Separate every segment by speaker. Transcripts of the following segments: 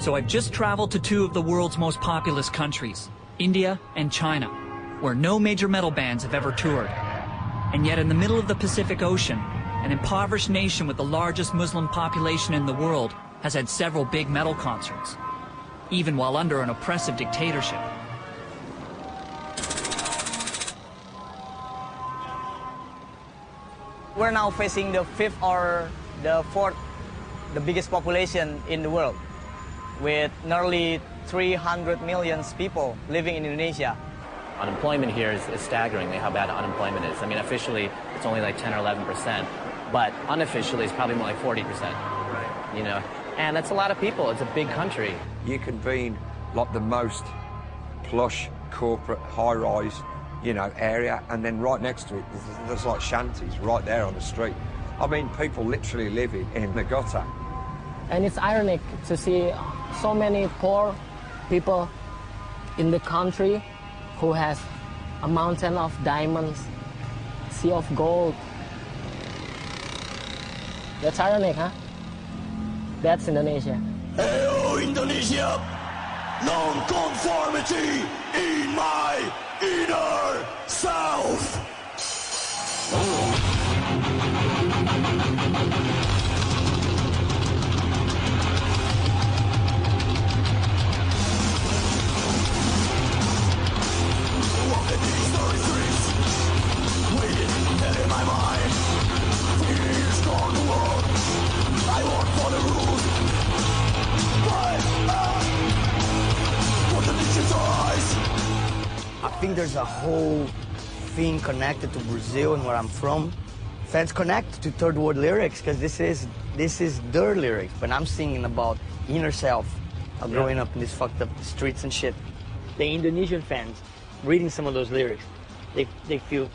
Speaker 1: So I've just traveled to two of the world's most populous countries, India and China, where no major metal bands have ever toured. And yet in the middle of the Pacific Ocean, an impoverished nation with the largest Muslim population in the world has had several big metal concerts, even while under an oppressive dictatorship.
Speaker 2: We're now facing the fifth or the fourth, the biggest population in the world, with nearly 300 million people living in Indonesia.
Speaker 3: Unemployment here is staggering, how bad unemployment is. I mean, officially, it's only like 10 or 11%, but unofficially, it's probably more like 40%. Right. You know, and that's a lot of people. It's a big country.
Speaker 4: You can be in like the most plush, corporate, high-rise, you know, area, and then right next to it, there's like shanties right there on the street. I mean, people literally living in the gutter.
Speaker 5: And it's ironic to see so many poor people in the country who has a mountain of diamonds, sea of gold. That's ironic, huh? That's Indonesia.
Speaker 6: Heyo, Indonesia! Non-conformity in my inner self!
Speaker 2: I think there's a whole thing connected to Brazil and where I'm from. Fans connect to third world lyrics because this is their lyrics. But I'm singing about inner self of growing up in these fucked up streets and shit. The Indonesian fans reading some of those lyrics, they feel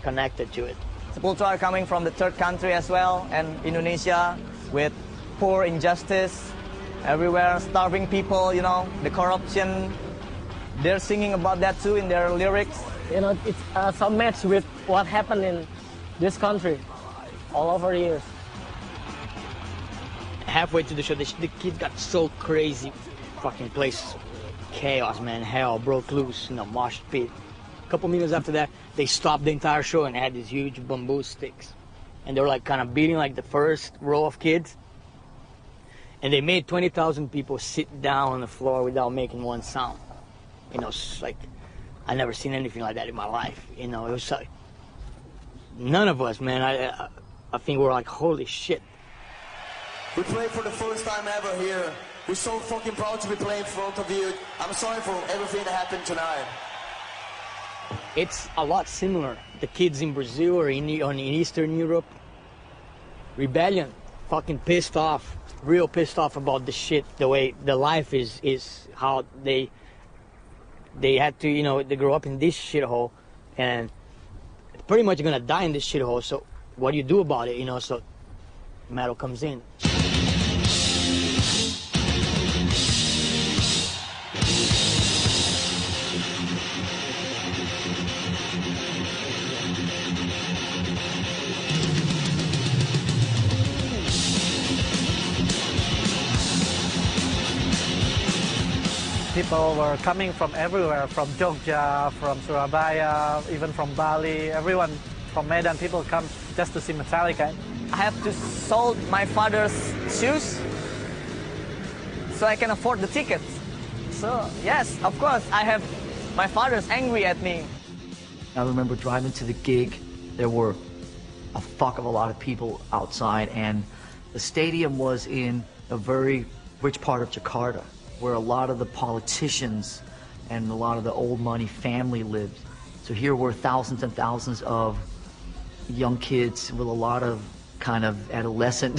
Speaker 2: connected to it. Sepultura are coming from the third country as well, and Indonesia with poor injustice everywhere, starving people, you know, the corruption. They're singing about that too in their lyrics.
Speaker 5: You know, it's some match with what happened in this country all over the years.
Speaker 2: Halfway to the show, the kids got so crazy. Fucking place, chaos, man, hell broke loose, you know, mosh pit. A couple minutes after that, they stopped the entire show and had these huge bamboo sticks. And they were like kind of beating like the first row of kids. And they made 20,000 people sit down on the floor without making one sound. You know, like, I never seen anything like that in my life. You know, it was like, none of us, man, I think we're like, holy shit.
Speaker 6: We played for the first time ever here. We're so fucking proud to be playing in front of you. I'm sorry for everything that happened tonight.
Speaker 2: It's a lot similar. The kids in Brazil or in Eastern Europe, rebellion, fucking pissed off, real pissed off about the shit, the way the life is how they had to, you know, they grew up in this shithole and pretty much gonna die in this shithole. So what do you do about it, you know? So metal comes in.
Speaker 7: People were coming from everywhere, from Jogja, from Surabaya, even from Bali. Everyone from Medan, people come just to see Metallica.
Speaker 2: I have to sold my father's shoes so I can afford the tickets. So yes, of course, I have my father's angry at me.
Speaker 8: I remember driving to the gig. There were a fuck of a lot of people outside, and the stadium was in a very rich part of Jakarta, where a lot of the politicians and a lot of the old money family lived. So here were thousands and thousands of young kids with a lot of kind of adolescent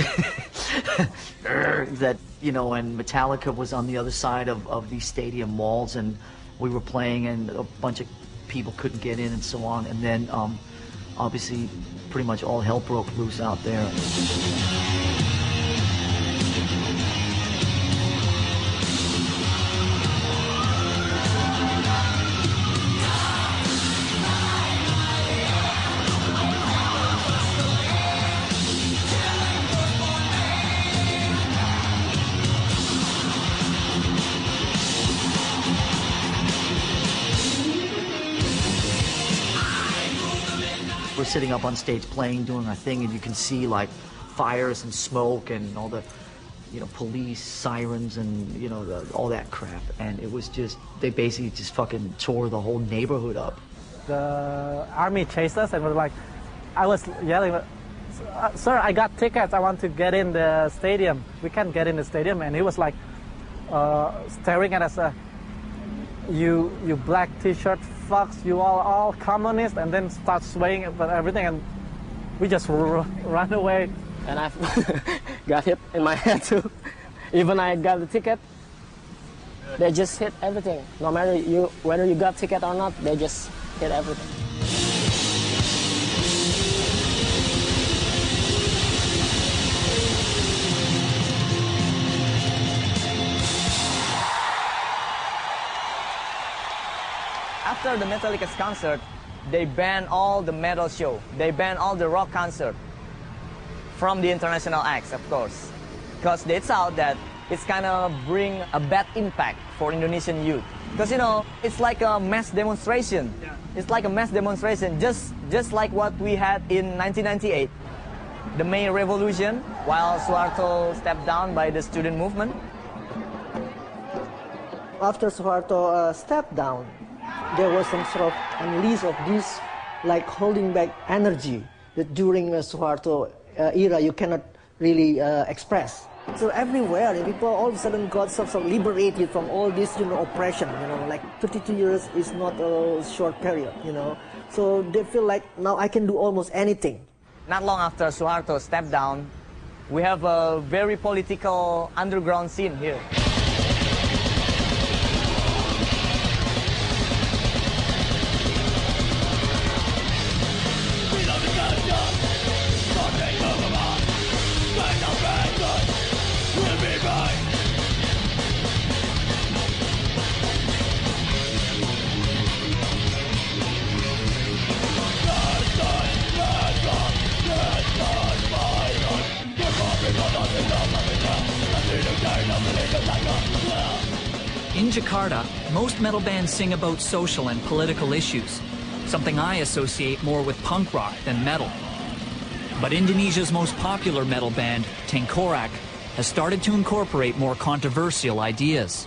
Speaker 8: that, you know, and Metallica was on the other side of these stadium walls, and we were playing and a bunch of people couldn't get in and so on. And then obviously pretty much all hell broke loose out there. we're sitting up on stage playing, doing our thing, and you can see like fires and smoke and all the, you know, police sirens and, you know, all that crap. And it was just, they basically just fucking tore the whole neighborhood up.
Speaker 7: The army chased us and was like, I was yelling, sir, I got tickets, I want to get in the stadium. We can't get in the stadium. And he was like staring at us, you black t-shirt fucks, you all communist, and then start swaying about everything, and we just run away.
Speaker 5: And I got hit in my head too. Even I got the ticket, they just hit everything. No matter whether you got ticket or not, they just hit everything.
Speaker 2: After the Metallica's concert, they banned all the metal show. They banned all the rock concert from the international acts, of course, because they thought that it's kind of bring a bad impact for Indonesian youth. Because, you know, it's like a mass demonstration. Yeah. It's like a mass demonstration, just like what we had in 1998, the May Revolution, while Suharto stepped down by the student movement.
Speaker 9: After Suharto stepped down, there was some sort of unleash of this, like holding back energy that during the Suharto era you cannot really express. So everywhere, people all of a sudden got sort of liberated from all this, you know, oppression. You know, like 52 years is not a short period. You know, so they feel like now I can do almost anything.
Speaker 2: Not long after Suharto stepped down, we have a very political underground scene here.
Speaker 1: In Jakarta, most metal bands sing about social and political issues, something I associate more with punk rock than metal. But Indonesia's most popular metal band, Tengkorak, has started to incorporate more controversial ideas.